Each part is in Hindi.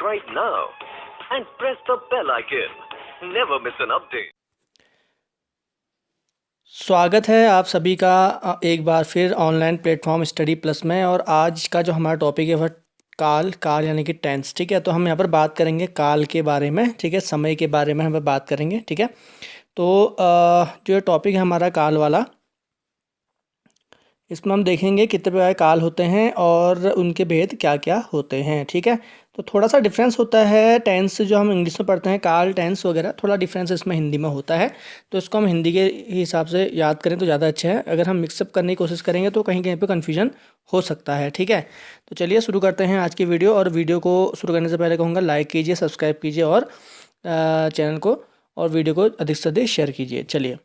right now and press the bell icon. Never miss an update. स्वागत है आप सभी का एक बार फिर ऑनलाइन प्लेटफॉर्म स्टडी प्लस में। और आज का जो हमारा टॉपिक है वह काल यानी कि टेंस। ठीक है, तो हम यहाँ पर बात करेंगे काल के बारे में। ठीक है, समय के बारे में हम बात करेंगे। ठीक है, तो जो टॉपिक है हमारा काल वाला, इसमें हम देखेंगे कितने प्रकार के काल होते हैं और उनके भेद क्या क्या होते हैं। ठीक है, तो थोड़ा सा डिफरेंस होता है टेंस जो हम इंग्लिश में पढ़ते हैं, काल टेंस वगैरह, थोड़ा डिफरेंस इसमें हिंदी में होता है। तो इसको हम हिंदी के हिसाब से याद करें तो ज़्यादा अच्छा है। अगर हम मिक्सअप करने की कोशिश करेंगे तो कहीं कहीं पे कन्फ्यूजन हो सकता है। ठीक है, तो चलिए शुरू करते हैं आज की वीडियो। और वीडियो को शुरू करने से पहले कहूँगा लाइक कीजिए, सब्सक्राइब कीजिए और चैनल को और वीडियो को अधिक से अधिक शेयर कीजिए। चलिए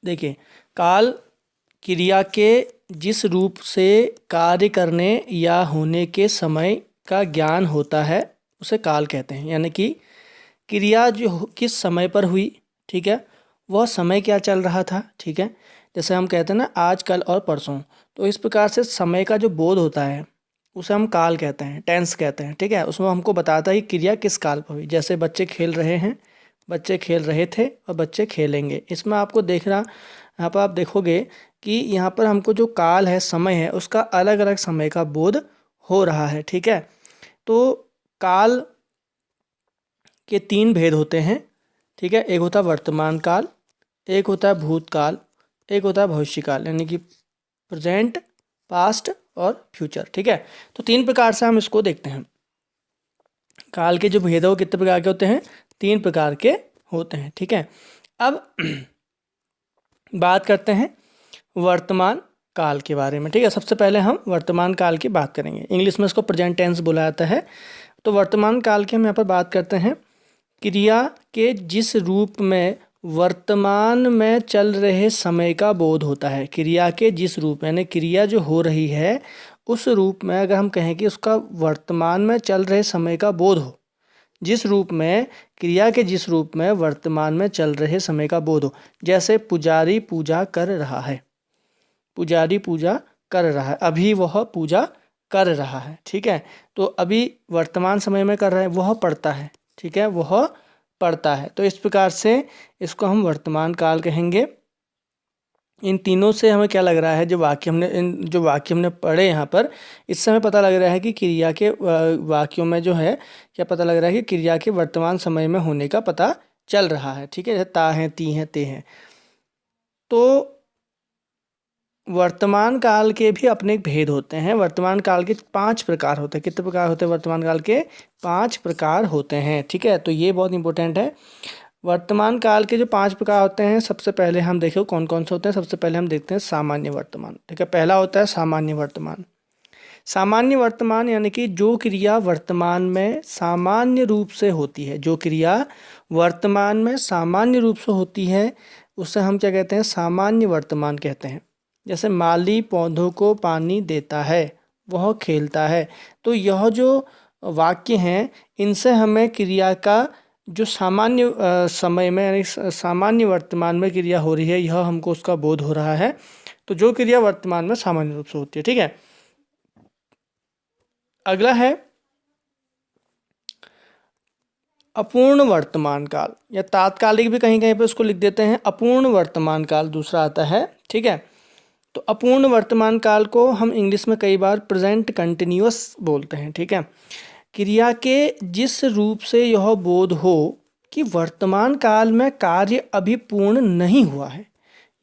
देखिए, काल क्रिया के जिस रूप से कार्य करने या होने के समय का ज्ञान होता है उसे काल कहते हैं। यानी कि क्रिया जो किस समय पर हुई, ठीक है, वह समय क्या चल रहा था। ठीक है, जैसे हम कहते हैं ना आज, कल और परसों, तो इस प्रकार से समय का जो बोध होता है उसे हम काल कहते हैं, टेंस कहते हैं। ठीक है, उसमें हमको बताता है कि क्रिया किस काल पर हुई। जैसे बच्चे खेल रहे हैं, बच्चे खेल रहे थे और बच्चे खेलेंगे। इसमें आपको देखना, यहाँ पर आप देखोगे कि यहाँ पर हमको जो काल है, समय है, उसका अलग अलग समय का बोध हो रहा है। ठीक है, तो काल के तीन भेद होते हैं। ठीक है, एक होता है वर्तमान काल, एक होता है भूतकाल, एक होता है भविष्यकाल, यानी कि प्रेजेंट, पास्ट और फ्यूचर। ठीक है, तो तीन प्रकार से हम इसको देखते हैं। काल के जो भेद है वो कितने प्रकार के होते हैं? तीन प्रकार के होते हैं। ठीक है, अब बात करते हैं वर्तमान काल के बारे में। ठीक है, सबसे पहले हम वर्तमान काल की बात करेंगे। इंग्लिश में इसको प्रेजेंट टेंस बोला जाता है। तो वर्तमान काल की हम यहाँ पर बात करते हैं क्रिया के जिस रूप में वर्तमान में चल रहे समय का बोध होता है। क्रिया के जिस रूप, यानी क्रिया जो हो रही है उस रूप में अगर हम कहें कि उसका वर्तमान में चल रहे समय का बोध हो, जिस रूप में, क्रिया के जिस रूप में वर्तमान में चल रहे समय का बोध हो। जैसे पुजारी पूजा कर रहा है, पुजारी पूजा कर रहा है, अभी वह पूजा कर रहा है। ठीक है, तो अभी वर्तमान समय में कर रहा है, वह पढ़ता है। ठीक है, वह पढ़ता है। तो इस प्रकार से इसको हम वर्तमान काल कहेंगे। इन तीनों से हमें क्या लग रहा है, जो वाक्य हमने पढ़े यहाँ पर, इससे हमें पता लग रहा है कि क्रिया के वाक्यों में जो है क्या पता लग रहा है कि क्रिया के वर्तमान समय में होने का पता चल रहा है। ठीक है, जैसे ता है, ती है, ते हैं। तो वर्तमान काल के भी अपने भेद होते हैं। वर्तमान काल के 5 प्रकार होते हैं। कितने प्रकार होते हैं वर्तमान काल के? 5 प्रकार होते हैं। ठीक है, तो ये बहुत इंपॉर्टेंट है। वर्तमान काल के जो 5 प्रकार होते हैं, सबसे पहले हम देखो कौन कौन से होते हैं। सबसे पहले हम देखते हैं सामान्य वर्तमान। ठीक है, पहला होता है सामान्य वर्तमान। सामान्य वर्तमान यानी कि जो क्रिया वर्तमान में सामान्य रूप से होती है, जो क्रिया वर्तमान में सामान्य रूप से होती है उसे हम क्या कहते हैं? सामान्य वर्तमान कहते हैं। जैसे माली पौधों को पानी देता है, वह खेलता है। तो यह जो वाक्य हैं, इनसे हमें क्रिया का जो सामान्य समय में यानी सामान्य वर्तमान में क्रिया हो रही है, यह हमको उसका बोध हो रहा है। तो जो क्रिया वर्तमान में सामान्य रूप से होती है। ठीक है, अगला है अपूर्ण वर्तमान काल, या तात्कालिक भी कहीं कहीं पे उसको लिख देते हैं। अपूर्ण वर्तमान काल दूसरा आता है। ठीक है, तो अपूर्ण वर्तमान काल को हम इंग्लिश में कई बार प्रेजेंट कंटिन्यूअस बोलते हैं। ठीक है, क्रिया के जिस रूप से यह बोध हो कि वर्तमान काल में कार्य अभी पूर्ण नहीं हुआ है।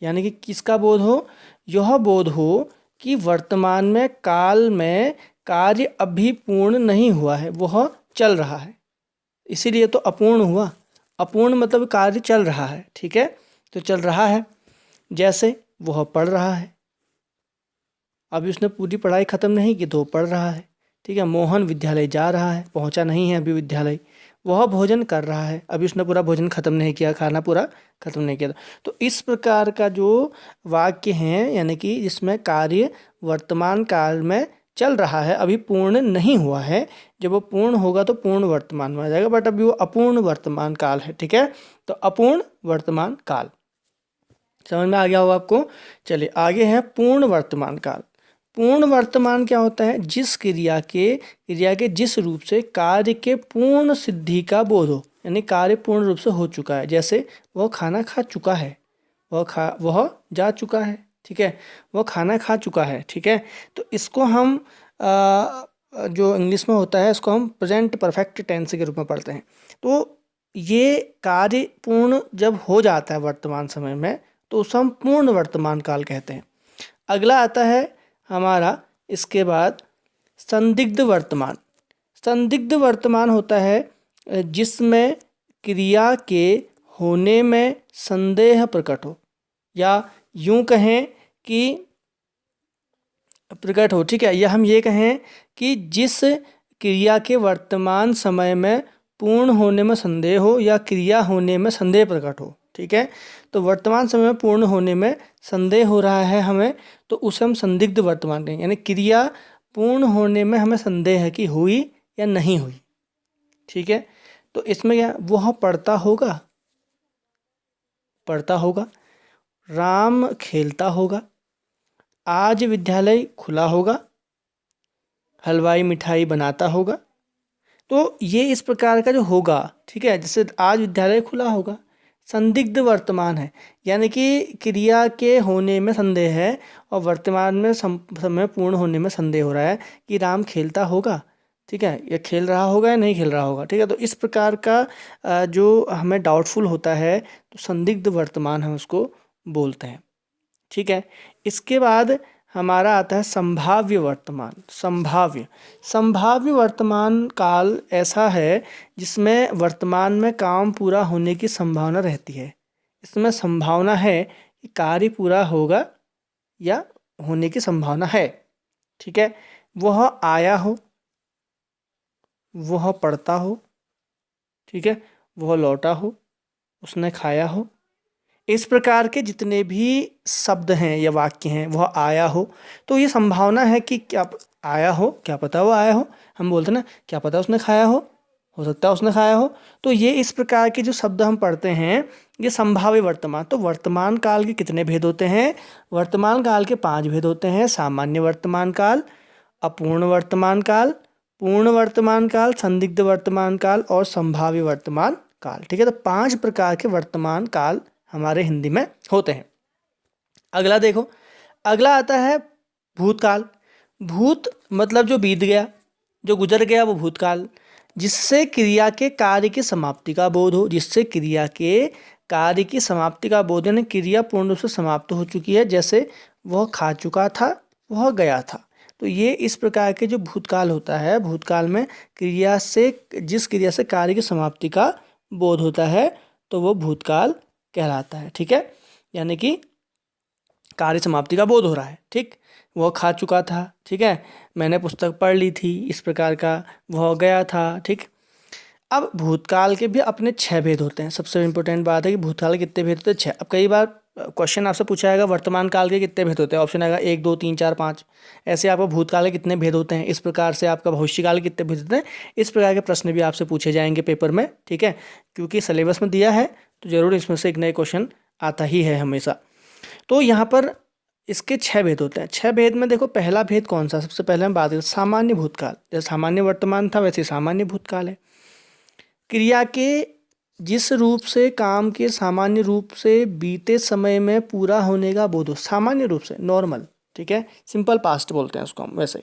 यानी कि किसका बोध हो? यह बोध हो कि वर्तमान में काल में कार्य अभी पूर्ण नहीं हुआ है, वह चल रहा है, इसीलिए तो अपूर्ण हुआ। अपूर्ण मतलब कार्य चल रहा है। ठीक है, तो चल रहा है। जैसे वह पढ़ रहा है, अभी उसने पूरी पढ़ाई ख़त्म नहीं की तो वो पढ़ रहा है। ठीक है, मोहन विद्यालय जा रहा है, पहुंचा नहीं है अभी विद्यालय। वह भोजन कर रहा है, अभी उसने पूरा भोजन ख़त्म नहीं किया, खाना पूरा ख़त्म नहीं किया। तो इस प्रकार का जो वाक्य हैं, यानी कि जिसमें कार्य वर्तमान काल में चल रहा है, अभी पूर्ण नहीं हुआ है, जब वो पूर्ण होगा तो पूर्ण वर्तमान में आ जाएगा, बट अभी वो अपूर्ण वर्तमान काल है। ठीक है, तो अपूर्ण वर्तमान काल समझ में आ गया होगा आपको। चलिए आगे है पूर्ण वर्तमान काल। पूर्ण वर्तमान क्या होता है? जिस क्रिया के जिस रूप से कार्य के पूर्ण सिद्धि का बोध हो, यानी कार्य पूर्ण रूप से हो चुका है। जैसे वह खाना खा चुका है, वह जा चुका है, ठीक है, वह खाना खा चुका है, ठीक है। तो इसको हम जो इंग्लिश में होता है इसको हम प्रेजेंट परफेक्ट टेंस के रूप में पढ़ते हैं। तो ये कार्य पूर्ण जब हो जाता है वर्तमान समय में तो उसे हम पूर्ण वर्तमान काल कहते हैं। अगला आता है हमारा इसके बाद संदिग्ध वर्तमान। संदिग्ध वर्तमान होता है जिसमें क्रिया के होने में संदेह प्रकट हो, या यूं कहें कि प्रकट हो, ठीक है, या हम ये कहें कि जिस क्रिया के वर्तमान समय में पूर्ण होने में संदेह हो या क्रिया होने में संदेह प्रकट हो, ठीक है। तो वर्तमान समय में पूर्ण होने में संदेह हो रहा है हमें, तो उसे हम संदिग्ध वर्तमान कहेंगे, यानी क्रिया पूर्ण होने में हमें संदेह है कि हुई या नहीं हुई, ठीक है। तो इसमें क्या, वह पढ़ता होगा, राम खेलता होगा, आज विद्यालय खुला होगा, हलवाई मिठाई बनाता होगा। तो ये इस प्रकार का जो होगा, ठीक है, जैसे आज विद्यालय खुला होगा, संदिग्ध वर्तमान है, यानी कि क्रिया के होने में संदेह है और वर्तमान में समय पूर्ण होने में संदेह हो रहा है कि राम खेलता होगा, ठीक है, या खेल रहा होगा या नहीं खेल रहा होगा, ठीक है। तो इस प्रकार का जो हमें डाउटफुल होता है तो संदिग्ध वर्तमान हम उसको बोलते हैं, ठीक है। इसके बाद हमारा आता है संभाव्य वर्तमान। संभाव्य वर्तमान काल ऐसा है जिसमें वर्तमान में काम पूरा होने की संभावना रहती है। इसमें संभावना है कि कार्य पूरा होगा या होने की संभावना है, ठीक है। वह आया हो, वह पढ़ता हो, ठीक है, वह लौटा हो, उसने खाया हो। इस प्रकार के जितने भी शब्द हैं या वाक्य हैं, वह आया हो, तो ये संभावना है कि क्या आया हो, क्या पता वो आया हो, हम बोलते हैं ना क्या पता उसने खाया हो सकता है उसने खाया हो। तो ये इस प्रकार के जो शब्द हम पढ़ते हैं ये संभाव्य वर्तमान। तो वर्तमान काल के कितने भेद होते हैं? वर्तमान काल के 5 भेद होते हैं। सामान्य वर्तमान काल, अपूर्ण वर्तमान काल, पूर्ण वर्तमान काल, संदिग्ध वर्तमान काल और संभाव्य वर्तमान काल, ठीक है। तो 5 प्रकार के वर्तमान काल हमारे हिंदी में होते हैं। अगला देखो, अगला आता है भूतकाल। भूत मतलब जो बीत गया, जो गुजर गया, वो भूतकाल। जिससे क्रिया के कार्य की समाप्ति का बोध हो, जिससे क्रिया के कार्य की समाप्ति का बोध, यानी क्रिया पूर्ण रूप से समाप्त हो चुकी है। जैसे वह खा चुका था, वह गया था। तो ये इस प्रकार के जो भूतकाल होता है, भूतकाल में क्रिया से, जिस क्रिया से कार्य की समाप्ति का बोध होता है तो वो भूतकाल कहलाता है, ठीक है। यानी कि कार्य समाप्ति का बोध हो रहा है, ठीक। वह खा चुका था, ठीक है, मैंने पुस्तक पढ़ ली थी, इस प्रकार का। वह गया था, ठीक। अब भूतकाल के भी अपने 6 भेद होते हैं। सबसे इम्पोर्टेंट बात है कि भूतकाल के कितने भेद होते हैं? 6। अब कई बार क्वेश्चन आपसे पूछा जाएगा वर्तमान काल के कितने भेद होते हैं, ऑप्शन आएगा 1 2 3 4 5। ऐसे आपको भूतकाल के कितने भेद होते हैं, इस प्रकार से आपका भविष्यकाल के कितने भेद होते हैं, इस प्रकार के प्रश्न भी आपसे पूछे जाएंगे पेपर में, ठीक है। क्योंकि सिलेबस में दिया है तो जरूर इसमें से एक नए क्वेश्चन आता ही है हमेशा। तो यहाँ पर इसके 6 भेद होते हैं। 6 भेद में देखो पहला भेद कौन सा, सबसे पहले हम बात करें सामान्य भूतकाल। जैसे सामान्य वर्तमान था वैसे सामान्य भूतकाल है। क्रिया के जिस रूप से काम के सामान्य रूप से बीते समय में पूरा होने का बोध हो, सामान्य रूप से, नॉर्मल, ठीक है, सिंपल पास्ट बोलते हैं उसको हम। वैसे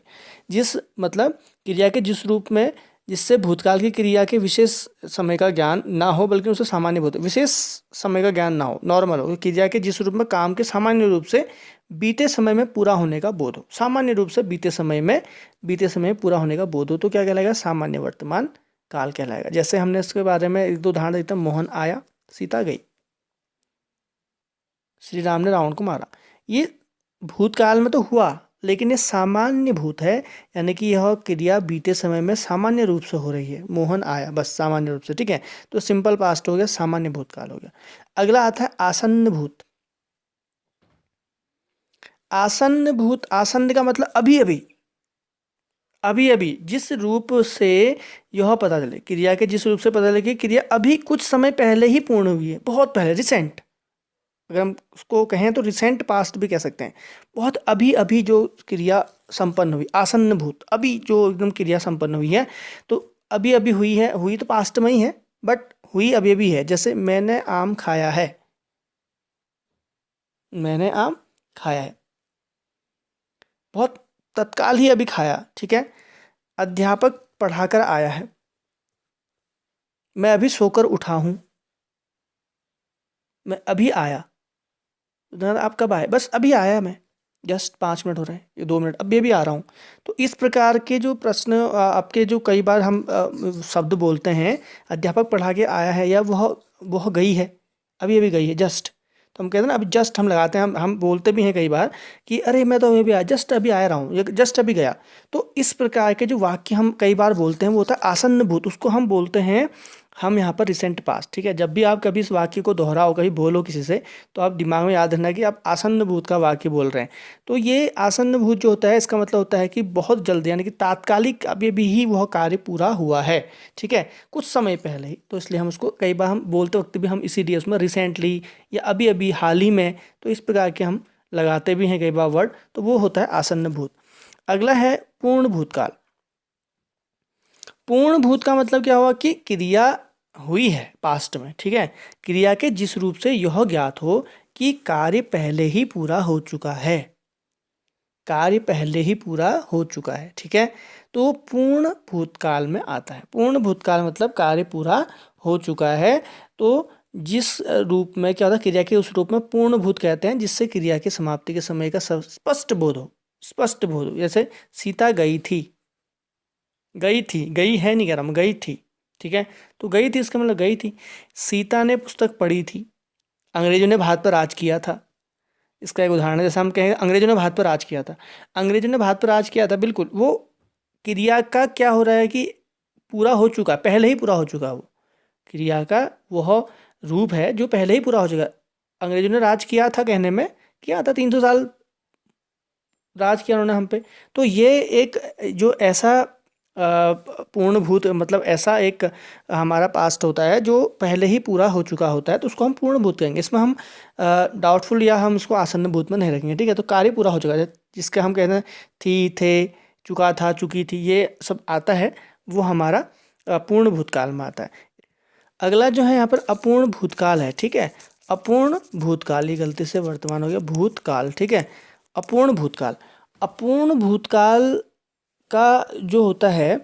जिस मतलब क्रिया के जिस रूप में, जिससे भूतकाल की क्रिया के विशेष समय का ज्ञान ना हो, बल्कि उसे सामान्य बोलते हैं, विशेष समय का ज्ञान ना हो, नॉर्मल हो। क्रिया के जिस रूप में काम के सामान्य रूप से बीते समय में पूरा होने का बोध हो, सामान्य रूप से बीते समय में पूरा होने का बोध हो, तो क्या कहलाएगा? सामान्य वर्तमान काल कहलाएगा। जैसे हमने इसके बारे में 1 2 उदाहरण देता, मोहन आया, सीता गई, श्री राम ने रावण को मारा। ये भूतकाल में तो हुआ, लेकिन ये सामान्य भूत है, यानी कि यह क्रिया बीते समय में सामान्य रूप से हो रही है। मोहन आया, बस सामान्य रूप से, ठीक है। तो सिंपल पास्ट हो गया, सामान्य भूतकाल हो गया। अगला आता है आसन्न भूत। आसन्न भूत, आसन्न का मतलब अभी अभी जिस रूप से यह पता चले, क्रिया के जिस रूप से पता चले कि क्रिया अभी कुछ समय पहले ही पूर्ण हुई है, बहुत पहले, रिसेंट। अगर हम उसको कहें तो रिसेंट पास्ट भी कह सकते हैं। बहुत अभी जो क्रिया संपन्न हुई, आसन्न भूत, अभी जो एकदम क्रिया संपन्न हुई है, तो अभी अभी हुई है, हुई तो पास्ट में ही है बट हुई अभी अभी है। जैसे मैंने आम खाया है, मैंने आम खाया है, बहुत तत्काल ही अभी खाया, ठीक है। अध्यापक पढ़ाकर आया है, मैं अभी सोकर उठा हूँ, मैं अभी आया। आप कब आए? बस अभी आया मैं, जस्ट 5 मिनट हो रहे हैं, ये 2 मिनट, अभी अभी आ रहा हूँ। तो इस प्रकार के जो प्रश्न आपके जो कई बार हम शब्द बोलते हैं, अध्यापक पढ़ा के आया है या वह गई है, अभी अभी गई है, जस्ट। तो हम कहते हैं ना, अभी जस्ट हम लगाते हैं, हम बोलते भी हैं कई बार कि अरे मैं तो अभी अभी आया, जस्ट अभी आ रहा हूँ, या जस्ट अभी गया। तो इस प्रकार के जो वाक्य हम कई बार बोलते हैं वो होता है आसन्न भूत, उसको हम बोलते हैं हम यहाँ पर रिसेंट पास्ट, ठीक है। जब भी आप कभी इस वाक्य को दोहराओ, कभी बोलो किसी से, तो आप दिमाग में याद रखना कि आप आसन्न भूत का वाक्य बोल रहे हैं। तो ये आसन्न भूत जो होता है, इसका मतलब होता है कि बहुत जल्द, यानी कि तात्कालिक अभी अभी ही वह कार्य पूरा हुआ है, ठीक है, कुछ समय पहले ही। तो इसलिए हम उसको कई बार हम बोलते वक्त भी हम इसीलिए उसमें रिसेंटली या अभी अभी, हाल ही में, तो इस प्रकार के हम लगाते भी हैं कई बार वर्ड, तो वो होता है आसन्न भूत। अगला है पूर्ण भूतकाल। पूर्ण भूत का मतलब क्या हुआ कि क्रिया हुई है पास्ट में, ठीक है, क्रिया के जिस रूप से यह ज्ञात हो कि कार्य पहले ही पूरा हो चुका है, कार्य पहले ही पूरा हो चुका है, ठीक है। तो पूर्ण भूतकाल में आता है। पूर्ण भूतकाल मतलब कार्य पूरा हो चुका है। तो जिस रूप में क्या होता है, क्रिया के उस रूप में पूर्ण भूत कहते हैं जिससे क्रिया की समाप्ति के समय का स्पष्ट बोध हो, स्पष्ट बोध हो। जैसे सीता गई थी, गई थी, गई है नहीं कह रहा मैं, गई थी, ठीक है। तो गई थी इसका मतलब गई थी। सीता ने पुस्तक पढ़ी थी, अंग्रेजों ने भारत पर राज किया था, इसका एक उदाहरण है। जैसे हम कहें अंग्रेजों ने भारत पर राज किया था, अंग्रेजों ने भारत पर राज किया था, बिल्कुल वो क्रिया का क्या हो रहा है कि पूरा हो चुका, पहले ही पूरा हो चुका, वो क्रिया का वह रूप है जो पहले ही पूरा हो चुका। अंग्रेजों ने राज किया था कहने में, किया था, 300 साल राज किया उन्होंने हम पे। तो ये एक जो ऐसा पूर्ण भूत मतलब ऐसा एक हमारा पास्ट होता है जो पहले ही पूरा हो चुका होता है, तो उसको हम पूर्ण भूत कहेंगे। इसमें हम डाउटफुल या हम इसको आसन्न भूत में नहीं रखेंगे, ठीक है। तो कार्य पूरा हो चुका है, जिसके हम कहते हैं थी, थे, चुका था, चुकी थी, ये सब आता है, वो हमारा पूर्ण भूतकाल में आता है। अगला जो है यहाँ पर अपूर्ण भूतकाल है, ठीक है। अपूर्ण भूतकाल, ये गलती से वर्तमान हो गया, भूतकाल, ठीक है। अपूर्ण भूतकाल, अपूर्ण भूतकाल का जो होता है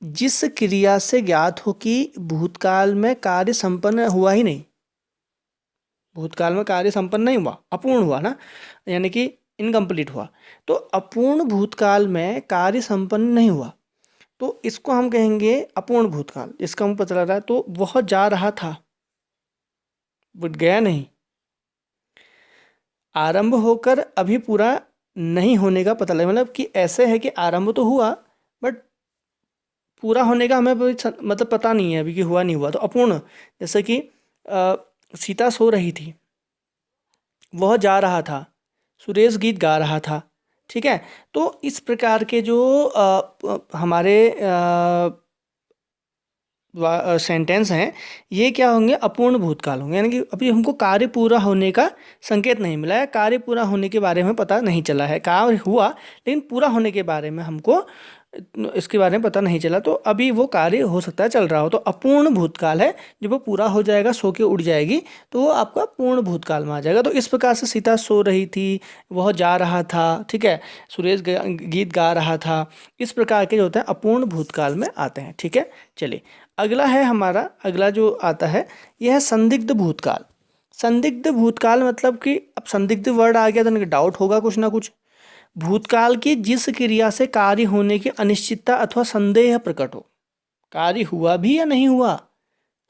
जिस क्रिया से ज्ञात हो कि भूतकाल में कार्य संपन्न हुआ ही नहीं, भूतकाल में कार्य संपन्न नहीं हुआ, अपूर्ण हुआ ना, यानी कि इनकम्प्लीट हुआ। तो अपूर्ण भूतकाल में कार्य संपन्न नहीं हुआ, तो इसको हम कहेंगे अपूर्ण भूतकाल। इसका हमें पता लग रहा है, तो वह जा रहा था बट गया नहीं, आरंभ होकर अभी पूरा नहीं होने का पता लगा, मतलब कि ऐसे है कि आरंभ तो हुआ बट पूरा होने का हमें मतलब पता नहीं है अभी कि हुआ नहीं हुआ, तो अपूर्ण। जैसे कि सीता सो रही थी, वह जा रहा था, सुरेश गीत गा रहा था, ठीक है। तो इस प्रकार के जो हमारे सेंटेंस हैं, ये क्या होंगे, अपूर्ण भूतकाल होंगे, यानी कि अभी हमको कार्य पूरा होने का संकेत नहीं मिला है, कार्य पूरा होने के बारे में पता नहीं चला है, कार्य हुआ लेकिन पूरा होने के बारे में हमको इसके बारे में पता नहीं चला, तो अभी वो कार्य हो सकता है चल रहा हो, तो अपूर्ण भूतकाल है। जब वो पूरा हो जाएगा, सो के उड़ जाएगी, तो वो आपका पूर्ण भूतकाल में आ जाएगा। तो इस प्रकार से सीता सो रही थी, वह जा रहा था, ठीक है, सुरेश गीत गा रहा था, इस प्रकार के जो होते हैं अपूर्ण भूतकाल में आते हैं, ठीक है। चलिए अगला है हमारा, अगला जो आता है यह है संदिग्ध भूतकाल। संदिग्ध भूतकाल मतलब कि अब संदिग्ध वर्ड आ गया तो डाउट होगा कुछ ना कुछ। भूतकाल की जिस क्रिया से कार्य होने की अनिश्चितता अथवा संदेह प्रकट हो, कार्य हुआ भी या नहीं हुआ,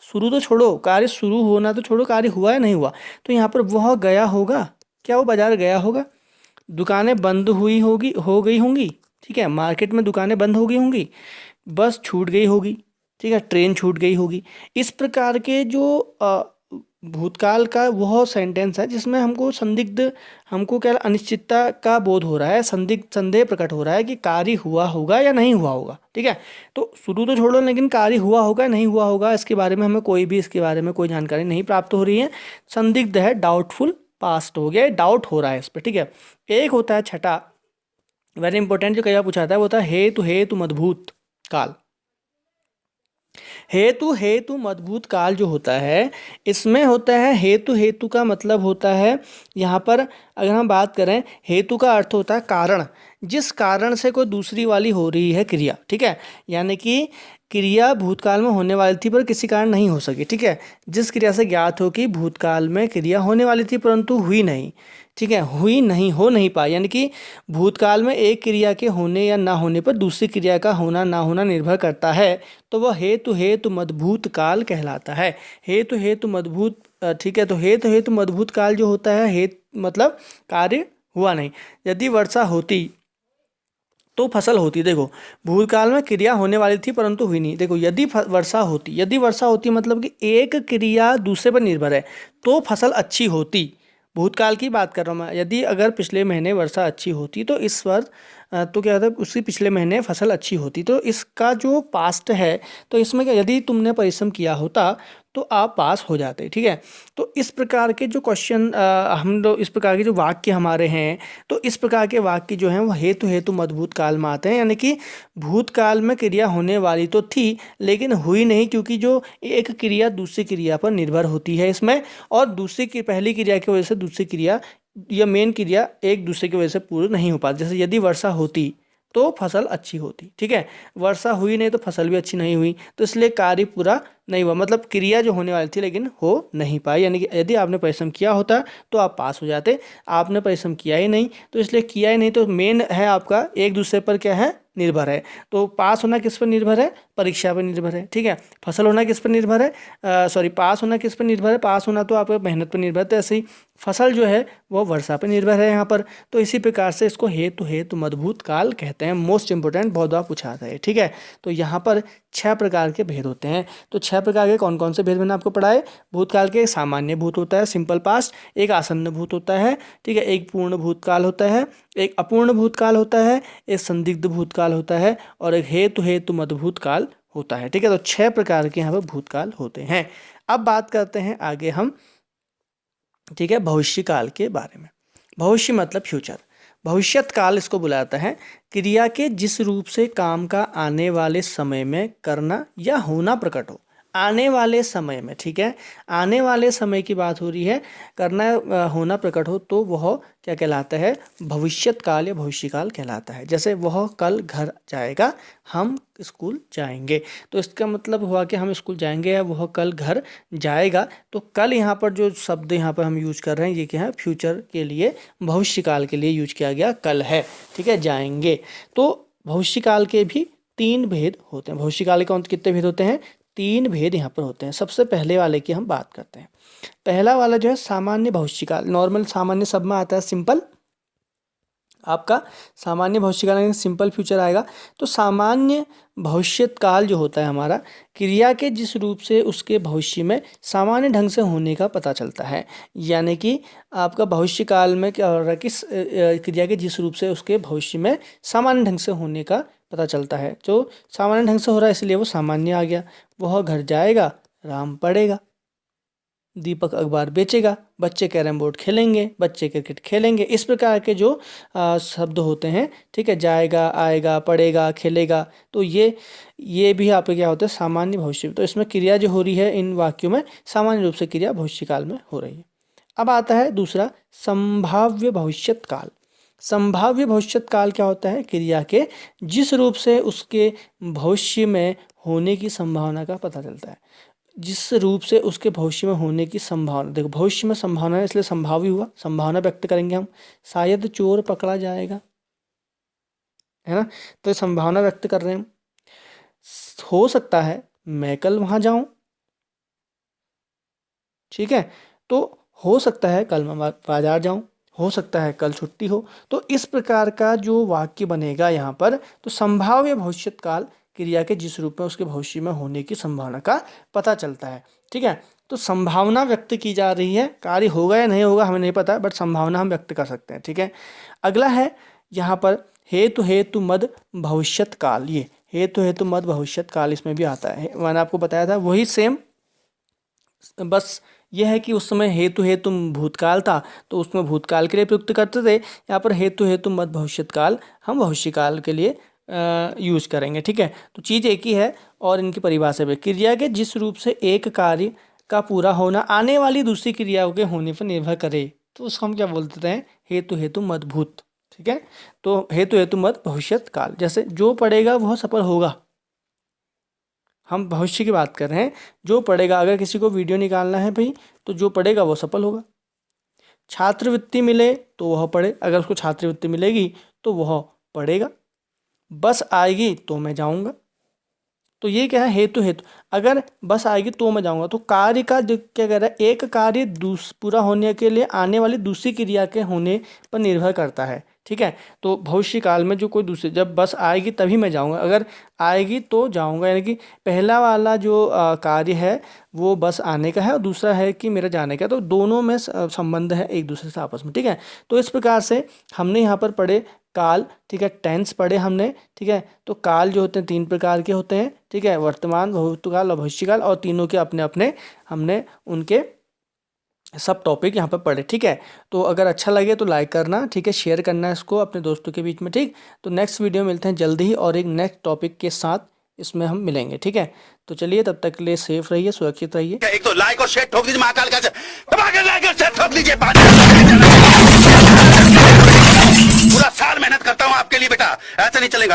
शुरू तो छोड़ो, कार्य शुरू होना तो छोड़ो, कार्य हुआ या नहीं हुआ। तो यहाँ पर वह गया होगा, क्या वो बाजार गया होगा, दुकानें बंद हुई होगी, हो गई होंगी, ठीक है, मार्केट में दुकानें बंद हो गई होंगी, बस छूट गई होगी, ठीक है, ट्रेन छूट गई होगी। इस प्रकार के जो भूतकाल का वह सेंटेंस है जिसमें हमको संदिग्ध, हमको क्या अनिश्चितता का बोध हो रहा है, संदिग्ध संदेह प्रकट हो रहा है कि कार्य हुआ होगा या नहीं हुआ होगा, ठीक है। तो शुरू तो छोड़ो, लेकिन कार्य हुआ होगा नहीं हुआ होगा इसके बारे में हमें कोई भी, इसके बारे में कोई जानकारी नहीं प्राप्त हो रही है, संदिग्ध है, डाउटफुल पास्ट हो गया, डाउट हो रहा है इस पर, ठीक है। एक होता है छठा वेरी इंपॉर्टेंट जो कई बार पूछा था वो था हेतु हेतु मदभूत काल। हेतु हेतु मदभूत काल जो होता है इसमें होता है हेतु हेतु का मतलब होता है यहाँ पर अगर हम बात करें हेतु का अर्थ होता है कारण, जिस कारण से कोई दूसरी वाली हो रही है क्रिया, ठीक है। यानी कि क्रिया भूतकाल में होने वाली थी पर किसी कारण नहीं हो सकी, ठीक है। जिस क्रिया से ज्ञात हो कि भूतकाल में क्रिया होने वाली थी परंतु हुई नहीं, ठीक है, हुई नहीं, हो नहीं पाई। यानी कि भूतकाल में एक क्रिया के होने या ना होने पर दूसरी क्रिया का होना ना होना निर्भर करता है, तो वह हेतु हेतु मदभूत काल कहलाता है। हेतु हेतु मदभूत, ठीक है। तो हेतु हेतु मदभूत काल जो होता है, हेतु मतलब कार्य हुआ नहीं। यदि वर्षा होती तो फसल होती। देखो भूतकाल में क्रिया होने वाली थी परंतु हुई नहीं। देखो यदि वर्षा होती मतलब कि एक क्रिया दूसरे पर निर्भर है तो फसल अच्छी होती। भूतकाल की बात कर रहा हूँ मैं। यदि अगर पिछले महीने वर्षा अच्छी होती तो इस वर्ष तो क्या होता है उसी पिछले महीने फसल अच्छी होती। तो इसका जो पास्ट है तो इसमें क्या, यदि तुमने परिश्रम किया होता तो आप पास हो जाते, ठीक है। तो इस प्रकार के जो क्वेश्चन हम लोग, इस प्रकार के जो वाक्य हमारे हैं, तो इस प्रकार के वाक्य जो हैं वो हेतु हेतु मदभूत काल में आते हैं। यानी कि भूतकाल में क्रिया होने वाली तो थी लेकिन हुई नहीं, क्योंकि जो एक क्रिया दूसरी क्रिया पर निर्भर होती है इसमें, और दूसरी की पहली क्रिया की वजह से दूसरी क्रिया या मेन क्रिया एक दूसरे की वजह से पूर्ण नहीं हो पाती। जैसे यदि वर्षा होती तो फसल अच्छी होती, ठीक है। वर्षा हुई नहीं तो फसल भी अच्छी नहीं हुई, तो इसलिए कार्य पूरा नहीं हुआ, मतलब क्रिया जो होने वाली थी लेकिन हो नहीं पाई। यानी कि यदि आपने परिश्रम किया होता तो आप पास हो जाते, आपने परिश्रम किया ही नहीं तो इसलिए किया ही नहीं, तो मेन है आपका एक दूसरे पर क्या है, निर्भर है। तो पास होना किस पर निर्भर है, परीक्षा पर निर्भर है, ठीक है। फसल होना किस पर निर्भर है, सॉरी पास होना किस पर निर्भर है, पास होना तो आपका मेहनत पर निर्भर है। तो ऐसे ही फसल जो है वो वर्षा पर निर्भर है यहाँ पर। तो इसी प्रकार से इसको हेतु हेतु मदभूत काल कहते हैं। मोस्ट इंपोर्टेंट, बहुत बार पूछा जाता है, ठीक है। तो यहाँ पर 6 प्रकार के भेद होते हैं। तो 6 प्रकार के कौन कौन से भेद मैंने आपको पढ़ाए। भूतकाल के सामान्य भूत होता है, सिंपल पास्ट, एक आसन्न भूत होता है, ठीक है, एक पूर्ण भूतकाल होता है, एक अपूर्ण भूतकाल होता है, एक संदिग्ध भूतकाल होता है, और एक हेतु हेतु मदभूत काल होता है, ठीक है। तो 6 प्रकार के यहाँ पर भूतकाल होते हैं। अब बात करते हैं आगे हम, ठीक है, भविष्य काल के बारे में। भविष्य मतलब फ्यूचर। भविष्यत काल इसको बुलाता है क्रिया के जिस रूप से काम का आने वाले समय में करना या होना प्रकट हो। आने वाले समय में, ठीक है, आने वाले समय की बात हो रही है, करना होना प्रकट हो तो वह क्या कहलाता है, भविष्यत काल या भविष्य काल कहलाता है। जैसे वह कल घर जाएगा, हम स्कूल जाएंगे, तो इसका मतलब हुआ कि हम स्कूल जाएंगे या वह कल घर जाएगा। तो कल यहाँ पर जो शब्द यहाँ पर हम यूज कर रहे हैं ये क्या है, फ्यूचर के लिए, भविष्य काल के लिए यूज किया गया, कल है, ठीक है, जाएंगे। तो भविष्य काल के भी 3 भेद होते हैं। भविष्य काल के कितने भेद होते हैं, 3 भेद यहाँ पर होते हैं। सबसे पहले वाले की हम बात करते हैं। पहला वाला जो है सामान्य भविष्य काल, नॉर्मल सामान्य सब में आता है, सिंपल आपका सामान्य भविष्य काल सिंपल फ्यूचर आएगा। तो सामान्य भविष्यत काल जो होता है हमारा, क्रिया के जिस रूप से उसके भविष्य में सामान्य ढंग से होने का पता चलता है। यानी कि आपका भविष्य काल में क्या हो रहा है कि क्रिया के जिस रूप से उसके भविष्य में सामान्य ढंग से होने का पता चलता है। जो सामान्य ढंग से हो रहा है इसलिए वो सामान्य आ गया। वह घर जाएगा, राम पढ़ेगा, दीपक अखबार बेचेगा, बच्चे कैरम बोर्ड खेलेंगे, बच्चे क्रिकेट खेलेंगे। इस प्रकार के जो शब्द होते हैं, ठीक है, जाएगा, आएगा, पढ़ेगा, खेलेगा, तो ये भी आपके क्या होता है, सामान्य भविष्य। तो इसमें क्रिया जो हो रही है इन वाक्यों में सामान्य रूप से क्रिया भविष्य काल में हो रही है। अब आता है दूसरा संभाव्य भविष्यत काल। संभाव्य भविष्यत काल क्या होता है, क्रिया के जिस रूप से उसके भविष्य में होने की संभावना का पता चलता है। जिस रूप से उसके भविष्य में होने की संभावना, देखो भविष्य में संभावना है इसलिए संभाव्य हुआ, संभावना व्यक्त करेंगे हम। शायद चोर पकड़ा जाएगा, है ना, तो संभावना व्यक्त कर रहे हैं हम। हो सकता है मैं कल वहां जाऊं, ठीक है, तो हो सकता है कल मैं बाजार जाऊं, हो सकता है कल छुट्टी हो। तो इस प्रकार का जो वाक्य बनेगा यहाँ पर, तो संभाव्य भविष्यत काल क्रिया के जिस रूप में उसके भविष्य में होने की संभावना का पता चलता है, ठीक है। तो संभावना व्यक्त की जा रही है, कार्य होगा या नहीं होगा हमें नहीं पता, बट संभावना हम व्यक्त कर सकते हैं, ठीक है। अगला है यहाँ पर हेतु हेतु मद भविष्यत काल। ये हेतु हेतु मद भविष्यत काल इसमें भी आता है, मैंने आपको बताया था वही सेम, बस यह है कि उस समय हेतु हेतुम भूतकाल था तो उसमें भूतकाल के लिए प्रयुक्त करते थे। यहाँ पर हेतु हेतुम मत भविष्यत्काल हम भविष्यकाल के लिए यूज करेंगे। ठीक है, तो चीज़ एक ही है और इनकी परिभाषा भी। क्रिया के जिस रूप से एक कार्य का पूरा होना आने वाली दूसरी क्रियाओं के होने पर निर्भर करे तो उसको हम क्या बोलते हैं, हेतु हेतु मत भूत। ठीक है, तो हेतु हेतु मत भविष्यत काल। जैसे जो पढ़ेगा वह सफल होगा, हम भविष्य की बात कर रहे हैं। जो पढ़ेगा, अगर किसी को वीडियो निकालना है भाई तो जो पढ़ेगा वो सफल होगा। छात्रवृत्ति मिले तो वह पढ़े, अगर उसको छात्रवृत्ति मिलेगी तो वह पढ़ेगा। बस आएगी तो मैं जाऊंगा, तो ये क्या है, हेतु हेतु। अगर बस आएगी तो मैं जाऊंगा, तो कार्य का जो क्या कह रहा है, एक कार्य पूरा होने के लिए आने वाली दूसरी क्रिया के होने पर निर्भर करता है। ठीक है, तो भविष्य काल में जो कोई दूसरी, जब बस आएगी तभी मैं जाऊंगा, अगर आएगी तो जाऊंगा, यानी कि पहला वाला जो कार्य है वो बस आने का है और दूसरा है कि मेरा जाने का, तो दोनों में संबंध है एक दूसरे से आपस में। ठीक है, तो इस प्रकार से हमने यहाँ पर पढ़े काल। ठीक है, टेंस पढ़े हमने। ठीक है, तो काल जो होते हैं 3 प्रकार के होते हैं। ठीक है, वर्तमान, भूतकाल और भविष्यकाल, और तीनों के अपने अपने हमने उनके सब टॉपिक यहाँ पर पढ़े। ठीक है, तो अगर अच्छा लगे तो लाइक करना, ठीक है, शेयर करना इसको अपने दोस्तों के बीच में। ठीक, तो नेक्स्ट वीडियो मिलते हैं जल्दी ही और एक नेक्स्ट टॉपिक के साथ इसमें हम मिलेंगे। ठीक है, तो चलिए तब तक के लिए सेफ रहिए, सुरक्षित रहिए। एक तो लाइक और शेयर ठोक दीजिए, महाकाल का लाइक और शेयर ठोक दीजिए। पूरा साल मेहनत करता हूँ आपके लिए बेटा, ऐसा नहीं चलेगा।